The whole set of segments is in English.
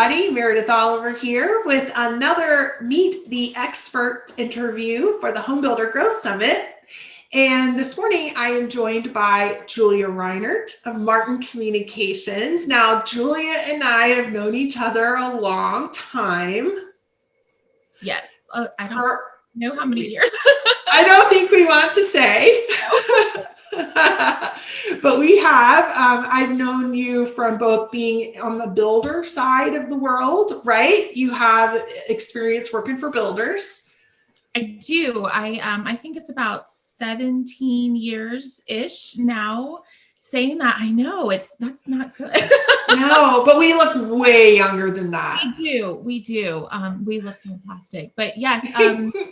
everybody. Meredith Oliver here with another Meet the Expert interview for the Home Builder Growth Summit. And this morning I am joined by Julia Reinert of Martin Communications. Now, Julia and I have known each other a long time. Yes. I don't know how many years. I don't think we want to say. But we have. I've known you from both being on the builder side of the world, right? You have experience working for builders. I do. I think it's about 17 years-ish now. Saying that, I know that's not good. No, but we look way younger than that. We do. We look fantastic. But yes,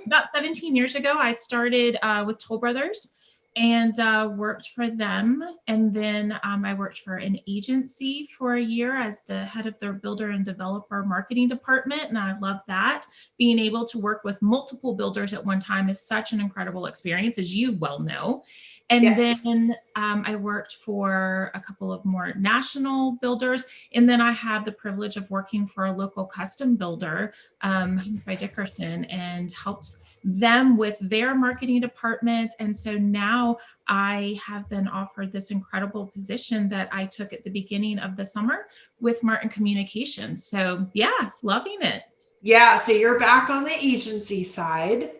about 17 years ago, I started with Toll Brothers and worked for them. And then I worked for an agency for a year as the head of their builder and developer marketing department. And I love that. Being able to work with multiple builders at one time is such an incredible experience, as you well know. And Yes. then I worked for a couple of more national builders. And then I had the privilege of working for a local custom builder, who's by Dickerson, and helped them with their marketing department. And so now I have been offered this incredible position that I took at the beginning of the summer with Martin Communications. So yeah, loving it. Yeah, so you're back on the agency side.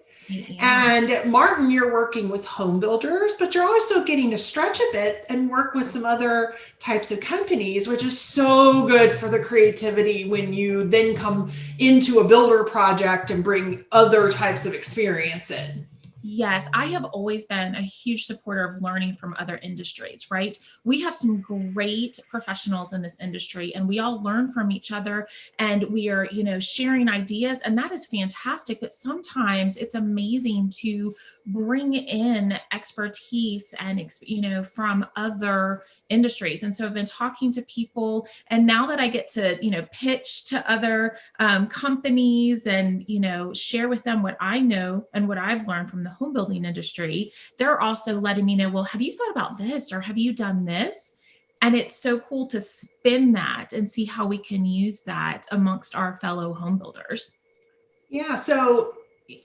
And Martin, you're working with home builders, but you're also getting to stretch a bit and work with some other types of companies, which is so good for the creativity when you then come into a builder project and bring other types of experience in. Yes, I have always been a huge supporter of learning from other industries, right? We have some great professionals in this industry and we all learn from each other and we are, sharing ideas, and that is fantastic. But sometimes it's amazing to bring in expertise and, from other industries. And so I've been talking to people, and now that I get to, pitch to other companies and, share with them what I know and what I've learned from the home building industry, they're also letting me know, well, have you thought about this or have you done this? And it's so cool to spin that and see how we can use that amongst our fellow home builders. Yeah. So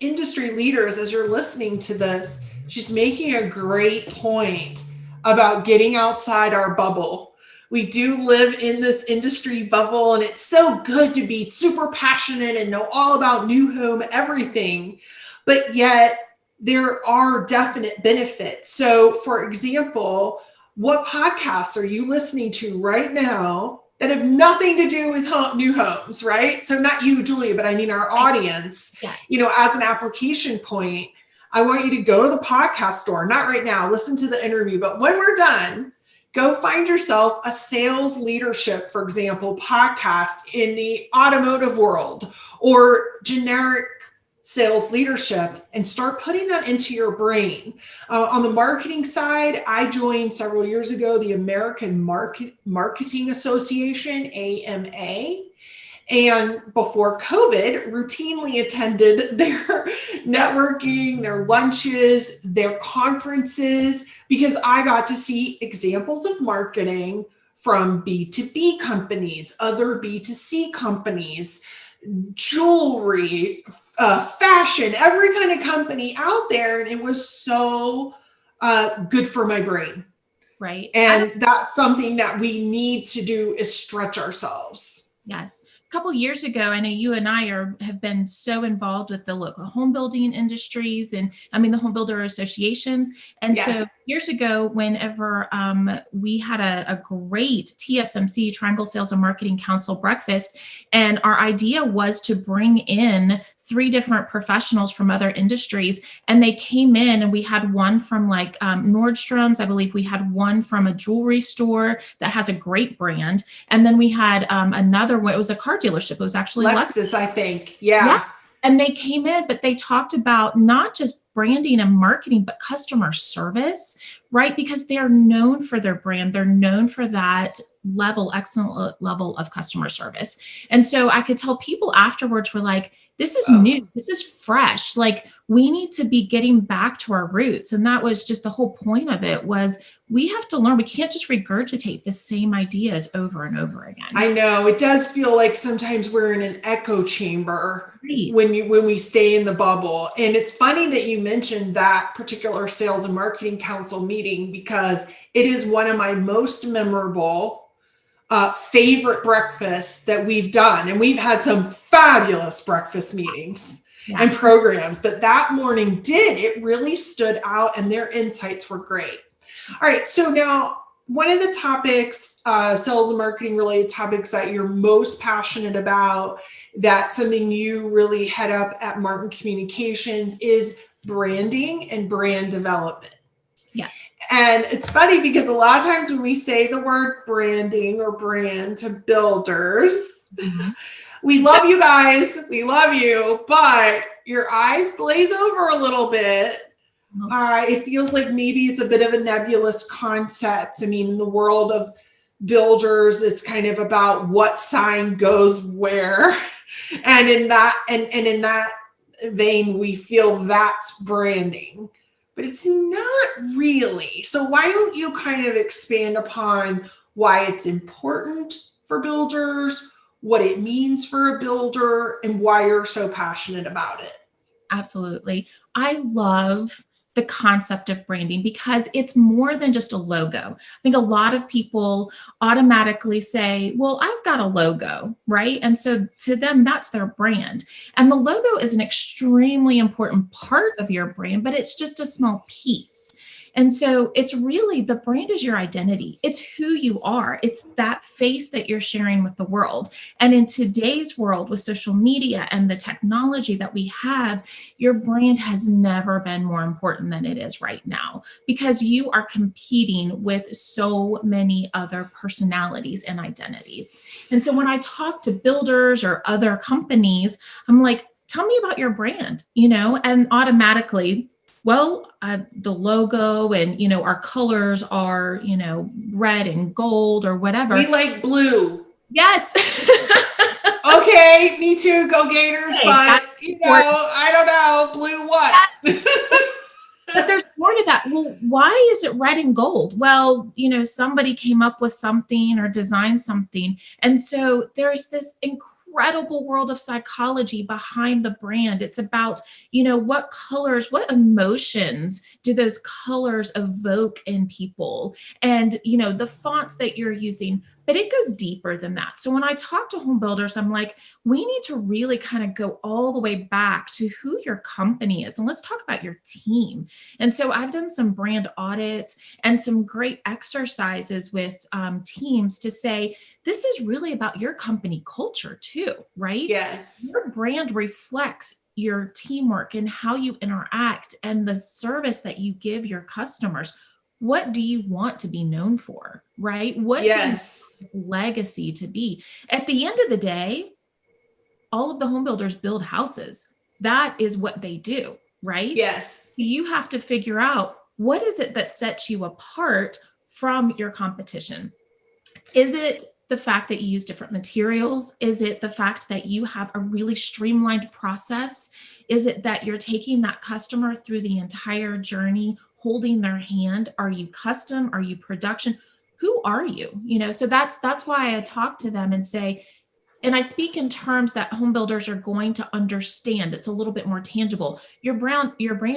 industry leaders, as you're listening to this, she's making a great point about getting outside our bubble. We do live in this industry bubble, and it's so good to be super passionate and know all about new home, everything, but yet there are definite benefits. So for example, what podcasts are you listening to right now that have nothing to do with new homes, right? So not you, Julia, but I mean our audience, as an application point, I want you to go to the podcast store, not right now, listen to the interview, but when we're done, go find yourself a sales leadership, for example, podcast in the automotive world or generic sales leadership, and start putting that into your brain. On the marketing side, I joined several years ago the American Marketing Association, AMA. And before COVID, routinely attended their networking, their lunches, their conferences, because I got to see examples of marketing from B2B companies, other B2C companies, jewelry, fashion, every kind of company out there. And it was so good for my brain. Right. And that's something that we need to do, is stretch ourselves. Yes. A couple of years ago, I know you and I have been so involved with the local home building industries and the home builder associations. And so years ago, whenever we had a great TSMC, Triangle Sales and Marketing Council breakfast, and our idea was to bring in 3 different professionals from other industries. And they came in, and we had one from Nordstrom's. I believe we had one from a jewelry store that has a great brand. And then we had another one. It was a car dealership. It was actually Lexus, I think. Yeah. And they came in, but they talked about not just branding and marketing, but customer service, right? Because they're known for their brand. They're known for that excellent level of customer service. And so I could tell people afterwards were like, This is Oh, new. This is fresh. Like, we need to be getting back to our roots. And that was just the whole point of it, was we have to learn. We can't just regurgitate the same ideas over and over again. I know it does feel like sometimes we're in an echo chamber Right. when we stay in the bubble. And it's funny that you mentioned that particular sales and marketing council meeting, because it is one of my most memorable favorite breakfasts that we've done. And we've had some fabulous breakfast meetings and Yeah. programs, but that morning it really stood out, and their insights were great. All right. So now, one of the topics, sales and marketing related topics that you're most passionate about, that's something you really head up at Martin Communications, is branding and brand development. Yes. And it's funny because a lot of times when we say the word branding or brand to builders, Mhm. we love you guys, we love you, but your eyes glaze over a little bit. It feels like maybe it's a bit of a nebulous concept. I mean, in the world of builders, it's kind of about what sign goes where. And in that, and in that vein, we feel that's branding, but it's not really. So why don't you kind of expand upon why it's important for builders, what it means for a builder, and why you're so passionate about it? Absolutely. I love the concept of branding because it's more than just a logo. I think a lot of people automatically say, well, I've got a logo, right? And so to them, that's their brand. And the logo is an extremely important part of your brand, but it's just a small piece. And so it's really, the brand is your identity. It's who you are. It's that face that you're sharing with the world. And in today's world with social media and the technology that we have, your brand has never been more important than it is right now, because you are competing with so many other personalities and identities. And so when I talk to builders or other companies, I'm like, tell me about your brand, and automatically, well, the logo and, our colors are, red and gold or We whatever. like blue. Yes. Okay, me too. Go Gators, Okay, but that's important. I don't know, blue what? But there's more to that. Well, why is it red and gold? Well, somebody came up with something or designed something. And so there's this incredible world of psychology behind the brand. It's about, what colors, what emotions do those colors evoke in people? And, the fonts that you're using, but it goes deeper than that. So when I talk to home builders, I'm like, we need to really kind of go all the way back to who your company is. And let's talk about your team. And so I've done some brand audits and some great exercises with teams to say, this is really about your company culture too, right? Yes. Your brand reflects your teamwork and how you interact and the service that you give your customers. What do you want to be known for, right? What do you Yes. want legacy to be? At the end of the day, all of the home builders build houses. That is what they do, right? Yes. You have to figure out, what is it that sets you apart from your competition? Is it the fact that you use different materials? Is it the fact that you have a really streamlined process? Is it that you're taking that customer through the entire journey, holding their hand? Are you custom? Are you production? Who are you? So that's why I talk to them and say, and I speak in terms that home builders are going to understand. It's a little bit more tangible. Your brand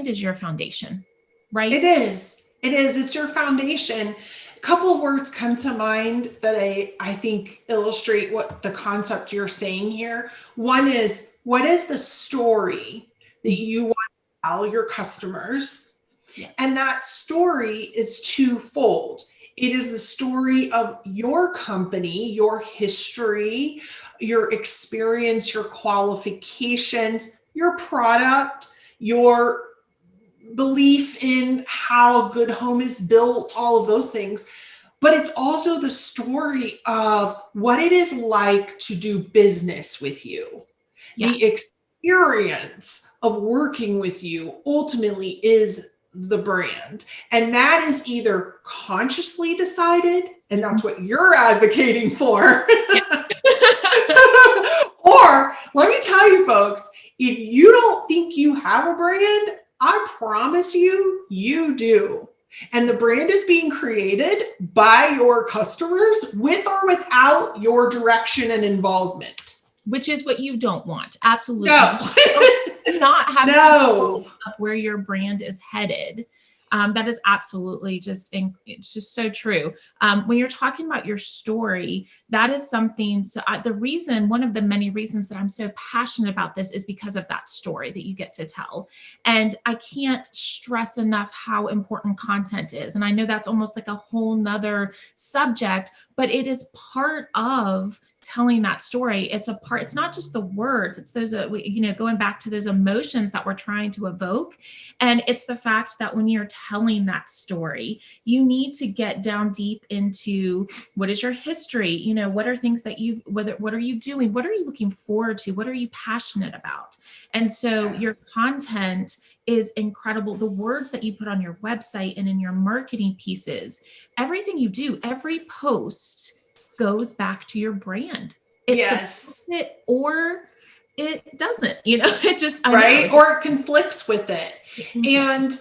is your foundation, It right? is. It is. It's your foundation. A couple of words come to mind that I think illustrate what the concept you're saying here. One is, what is the story that you want to tell your customers? Yes. And that story is twofold. It is the story of your company, your history, your experience, your qualifications, your product, your belief in how a good home is built, all of those things. But it's also the story of what it is like to do business with you. Yeah. The experience of working with you ultimately is the brand. And that is either consciously decided, and that's what you're advocating for. Yeah. Or let me tell you, folks, If you don't think you have a brand, I promise you, you do. And the brand is being created by your customers with or without your direction and involvement. Which is what you don't want. Absolutely. No. Not have No. where your brand is headed. That is absolutely it's just so true. When you're talking about your story, that is something. So one of the many reasons that I'm so passionate about this is because of that story that you get to tell. And I can't stress enough how important content is. And I know that's almost like a whole nother subject, but it is part of telling that story. It's not just the words, it's those, going back to those emotions that we're trying to evoke. And it's the fact that when you're telling that story, you need to get down deep into what is your history, what are things that what are you doing? What are you looking forward to? What are you passionate about? And so your content is incredible. The words that you put on your website and in your marketing pieces, everything you do, every post goes back to your brand. It supports it or it doesn't, it just, right. Or it conflicts with it. And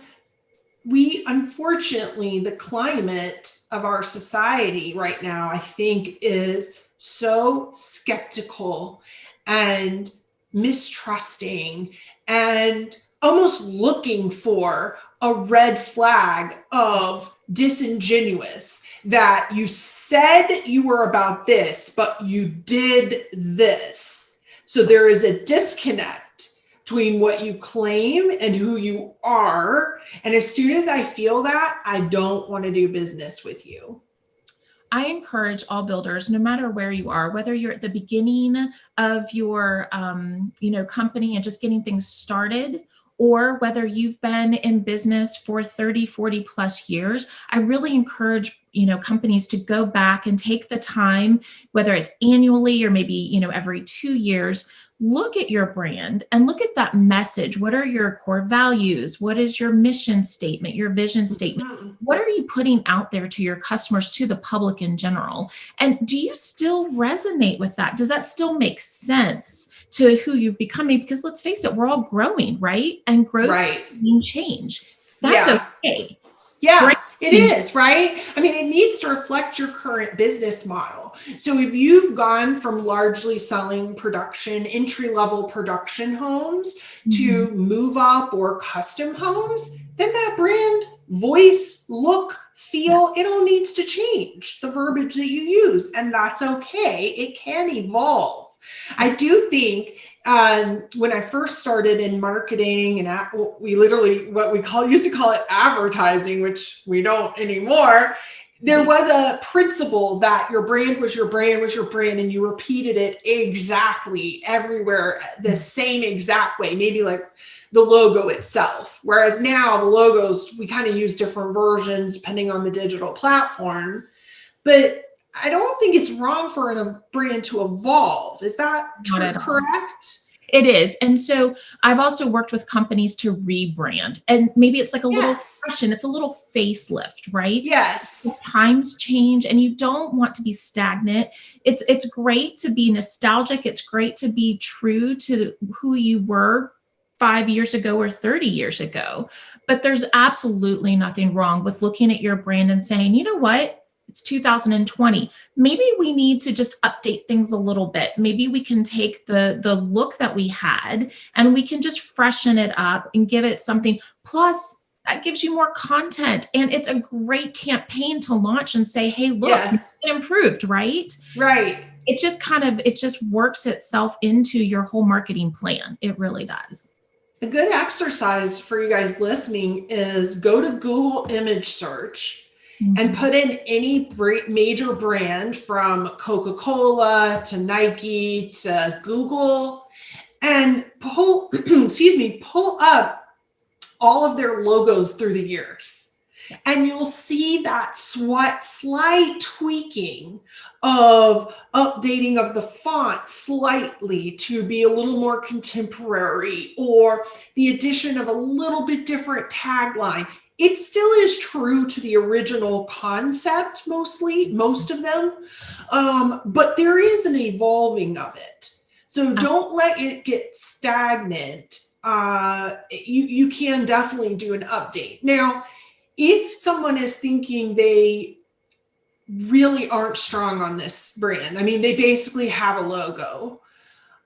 we, unfortunately, the climate of our society right now, I think, is so skeptical and mistrusting and almost looking for a red flag of disingenuous, that you said you were about this, but you did this. So there is a disconnect between what you claim and who you are. And as soon as I feel that, I don't want to do business with you. I encourage all builders, no matter where you are, whether you're at the beginning of your, company and just getting things started, or whether you've been in business for 30, 40 plus years, I really encourage, companies to go back and take the time, whether it's annually or maybe, every 2 years, look at your brand and look at that message. What are your core values? What is your mission statement, your vision statement? Mm-hmm. What are you putting out there to your customers, to the public in general? And do you still resonate with that? Does that still make sense to who you've becoming? Because let's face it, we're all growing, right? And growth means change. That's okay. Yeah, right? It is, right? I mean, it needs to reflect your current business model. So if you've gone from largely selling entry-level production homes to move up or custom homes, then that brand, voice, look, feel, it all needs to change, the verbiage that you use. And that's okay. It can evolve. I do think when I first started in marketing, and we literally used to call it advertising, which we don't anymore, there was a principle that your brand was your brand was your brand, and you repeated it exactly everywhere the same exact way, maybe like the logo itself. Whereas now the logos, we kind of use different versions depending on the digital platform. But I don't think it's wrong for a brand to evolve. Is that correct? It is. And so I've also worked with companies to rebrand, and maybe it's like a little fashion, it's a little facelift, right? Yes. As times change and you don't want to be stagnant. It's great to be nostalgic. It's great to be true to who you were 5 years ago or 30 years ago. But there's absolutely nothing wrong with looking at your brand and saying, you know what? It's 2020. Maybe we need to just update things a little bit. Maybe we can take the look that we had and we can just freshen it up and give it something. Plus, that gives you more content. And it's a great campaign to launch and say, hey, look, it improved, right? Right. So it just works itself into your whole marketing plan. It really does. A good exercise for you guys listening is go to Google image search and put in any major brand from Coca-Cola to Nike to Google, and pull up all of their logos through the years. And you'll see that slight tweaking of updating of the font slightly to be a little more contemporary, or the addition of a little bit different tagline. It still is true to the original concept, most of them, but there is an evolving of it. So don't let it get stagnant. You can definitely do an update. Now, if someone is thinking they really aren't strong on this brand, I mean, they basically have a logo,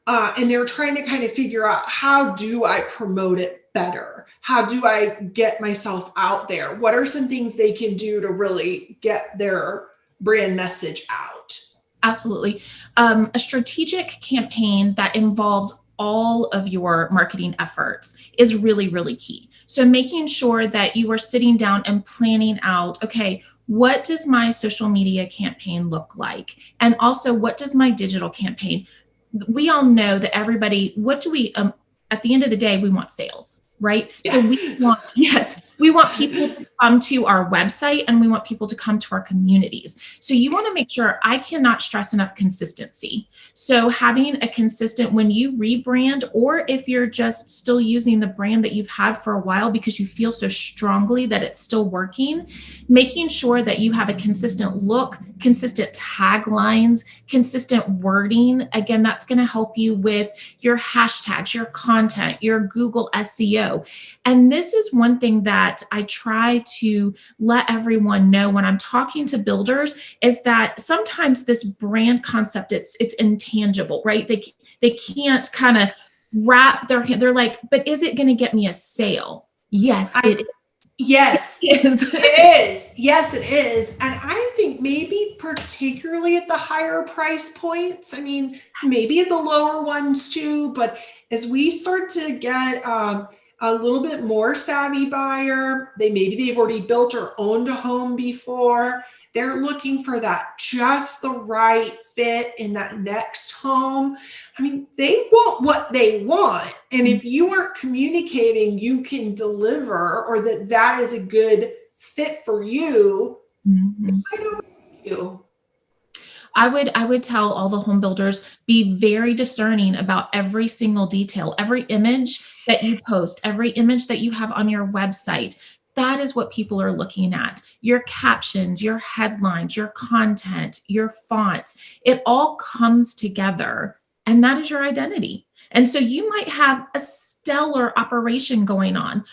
and they're trying to kind of figure out, how do I promote it better? How do I get myself out there? What are some things they can do to really get their brand message out? Absolutely. A strategic campaign that involves all of your marketing efforts is really, really key. So making sure that you are sitting down and planning out, okay, what does my social media campaign look like? And also, what does my digital campaign? We all know that everybody, what do we, at the end of the day, we want sales, right? Yeah. So we want, yes, we want people to come to our website and we want people to come to our communities. So you want to make sure, I cannot stress enough consistency. So having a consistent, when you rebrand, or if you're just still using the brand that you've had for a while because you feel so strongly that it's still working, making sure that you have a consistent look, consistent taglines, consistent wording. Again, that's going to help you with your hashtags, your content, your Google SEO. And this is one thing that I try to let everyone know when I'm talking to builders, is that sometimes this brand concept, it's intangible, right? They can't kind of wrap their hand. They're like, but is it going to get me a sale? Yes, it is. Yes, It is. it is. Yes, it is. And I think maybe particularly at the higher price points, I mean, maybe at the lower ones too, but as we start to get a little bit more savvy buyer, maybe they've already built or owned a home before. They're looking for that just the right fit in that next home. I mean, they want what they want. And if you aren't communicating you can deliver, or that is a good fit for you, I know you. I would tell all the home builders, be very discerning about every single detail, every image that you post, every image that you have on your website. That is what people are looking at. Your captions, your headlines, your content, your fonts, it all comes together, and that is your identity. And so you might have a stellar operation going on,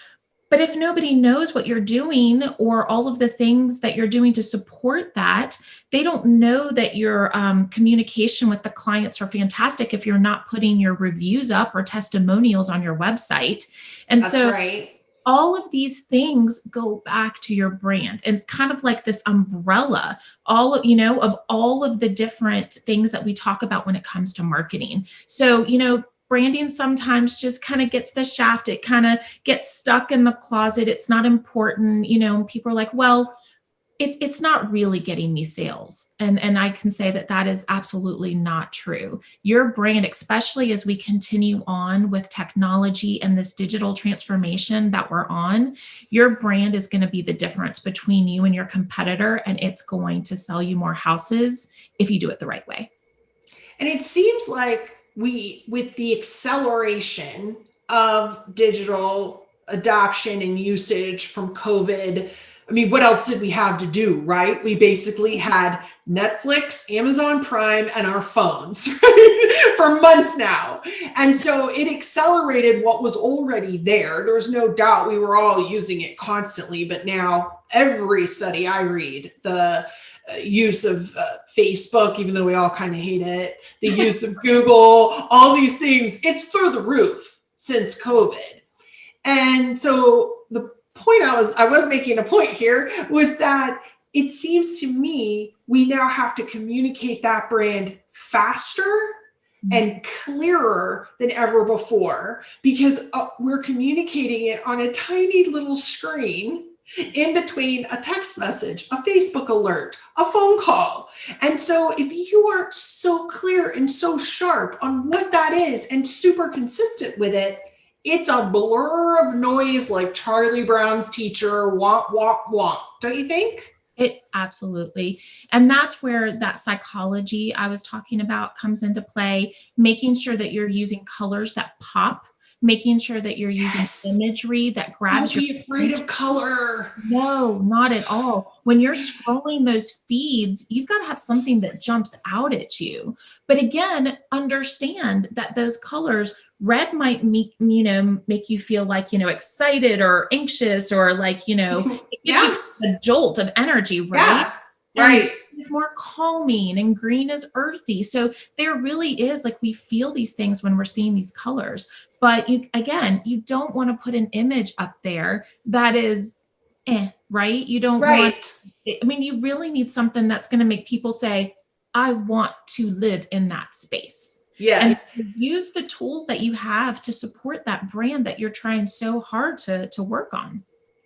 but if nobody knows what you're doing or all of the things that you're doing to support that, they don't know that your communication with the clients are fantastic if you're not putting your reviews up or testimonials on your website. And That's so right. all of these things go back to your brand. And it's kind of like this umbrella, all of, of all of the different things that we talk about when it comes to marketing. So, branding sometimes just kind of gets the shaft. It kind of gets stuck in the closet. It's not important. People are like, well, it's not really getting me sales. And I can say that is absolutely not true. Your brand, especially as we continue on with technology and this digital transformation that we're on, your brand is going to be the difference between you and your competitor, and it's going to sell you more houses if you do it the right way. And it seems like with the acceleration of digital adoption and usage from COVID, I mean, what else did we have to do, right? We basically had Netflix, Amazon Prime, and our phones right? For months now. And so it accelerated what was already there. There was no doubt we were all using it constantly, but now every study I read, the use of Facebook, even though we all kind of hate it, the use of Google, all these things, it's through the roof since COVID. And so the point I was making a point here was that it seems to me we now have to communicate that brand faster and clearer than ever before, because we're communicating it on a tiny little screen in between a text message, a Facebook alert, a phone call. And so if you aren't so clear and so sharp on what that is and super consistent with it, it's a blur of noise like Charlie Brown's teacher, womp, womp, womp. Don't you think? It absolutely. And that's where that psychology I was talking about comes into play, making sure that you're using colors that pop, making sure that you're using Yes. imagery that grabs Don't your be afraid attention. of color. No, not at all. When you're scrolling those feeds, you've got to have something that jumps out at you. But again, understand that those colors, red might make you feel like, excited or anxious, or like, it gives you Yeah. a jolt of energy, right? Yeah. And Right. it's more calming, and green is earthy. So there really is, like, we feel these things when we're seeing these colors. But you don't want to put an image up there that is right? You don't want, Right. I mean, you really need something that's going to make people say, I want to live in that space. And Yes. use the tools that you have to support that brand that you're trying so hard to work on.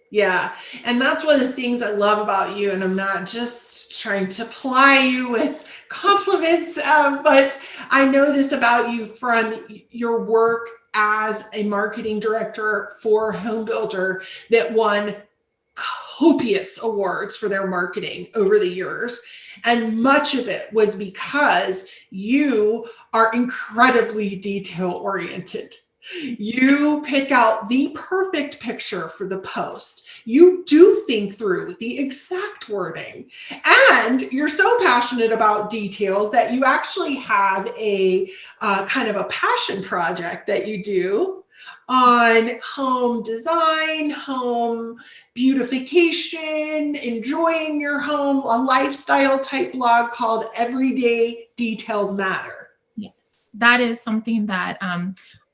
Yeah. And that's one of the things I love about you. And I'm not just trying to ply you with compliments, but I know this about you from your work as a marketing director for a home builder that won copious awards for their marketing over the years. And much of it was because you are incredibly detail oriented. You pick out the perfect picture for the post. You do think through the exact wording. And you're so passionate about details that you actually have a kind of a passion project that you do on home design, home beautification, enjoying your home, a lifestyle type blog called Everyday Details Matter. Yes, that is something that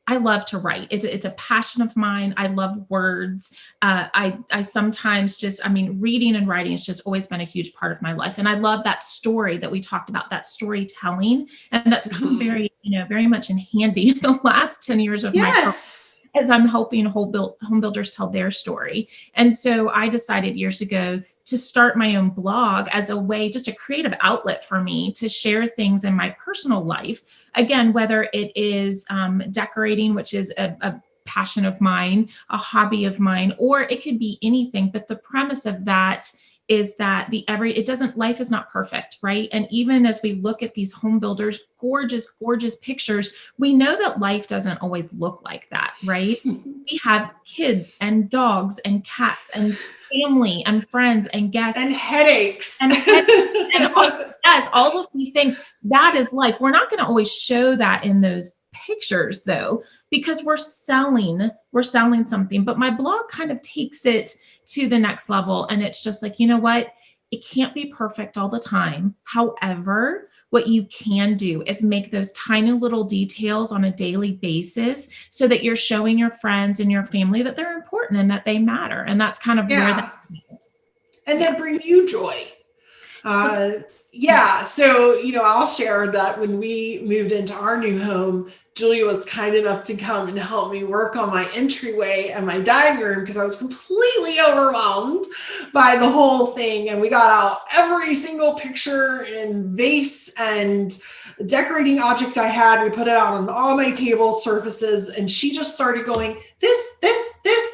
I love to write. It's a passion of mine. I love words. I sometimes just, I mean, reading and writing has just always been a huge part of my life. And I love that story that we talked about, that storytelling. And that's come Mhm. very much in handy in the last 10 years of my career, Yes. as I'm helping home builders tell their story. And so I decided years ago to start my own blog as a way, just a creative outlet for me to share things in my personal life. Again, whether it is decorating, which is a passion of mine, a hobby of mine, or it could be anything. But the premise of that is that it doesn't, life is not perfect, right? And even as we look at these home builders, gorgeous, gorgeous pictures, we know that life doesn't always look like that, right? We have kids and dogs and cats and family and friends and And guests headaches. and and yes, all of these things. That is life. We're not going to always show that in those pictures, though, because we're selling something. But my blog kind of takes it to the next level, and it's just like, you know what? It can't be perfect all the time. However, what you can do is make those tiny little details on a daily basis so that you're showing your friends and your family that they're important and that they matter. And that's kind of where that, Yeah. And yeah. then bring you joy. It- Uh, yeah. yeah. So, I'll share that when we moved into our new home, Julia was kind enough to come and help me work on my entryway and my dining room because I was completely overwhelmed by the whole thing. And we got out every single picture and vase and decorating object I had. We put it out on all my table surfaces. And she just started going, this,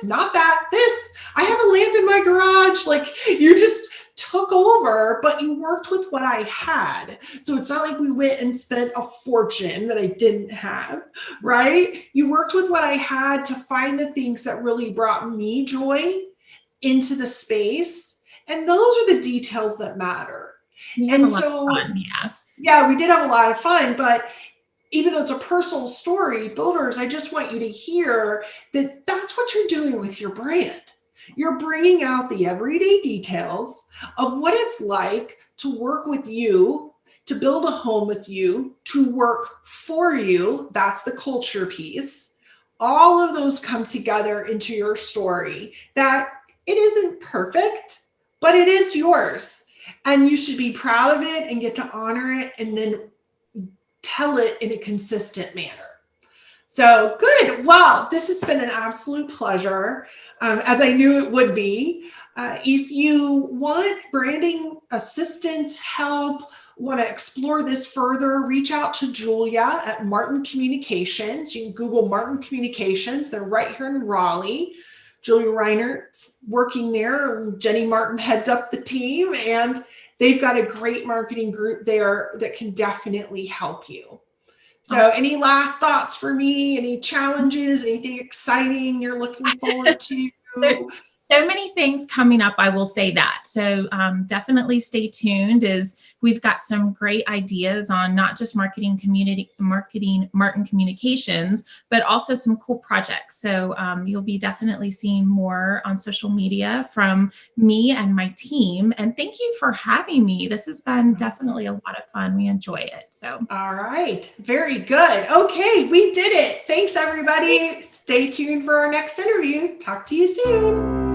not that, this. I have a lamp in my garage. Like, you just took over, but you worked with what I had. So it's not like we went and spent a fortune that I didn't have, right? You worked with what I had to find the things that really brought me joy into the space. And those are the details that matter. We have a And lot of so, fun. Yeah. yeah, we did have a lot of fun, but even though it's a personal story, builders, I just want you to hear that that's what you're doing with your brand. You're bringing out the everyday details of what it's like to work with you, to build a home with you, to work for you. That's the culture piece. All of those come together into your story that it isn't perfect, but it is yours. And you should be proud of it and get to honor it and then tell it in a consistent manner. So good. Well, this has been an absolute pleasure, as I knew it would be. If you want branding assistance, help, want to explore this further, reach out to Julia at Martin Communications. You can Google Martin Communications. They're right here in Raleigh. Julia Reinert's working there. Jenny Martin heads up the team, and they've got a great marketing group there that can definitely help you. So any last thoughts for me? Any challenges, anything exciting you're looking forward to? So many things coming up, I will say that. So definitely stay tuned, as we've got some great ideas on not just marketing, Martin communications, but also some cool projects. So you'll be definitely seeing more on social media from me and my team. And thank you for having me. This has been definitely a lot of fun. We enjoy it. So. All right. Very good. Okay. We did it. Thanks, everybody. Stay tuned for our next interview. Talk to you soon.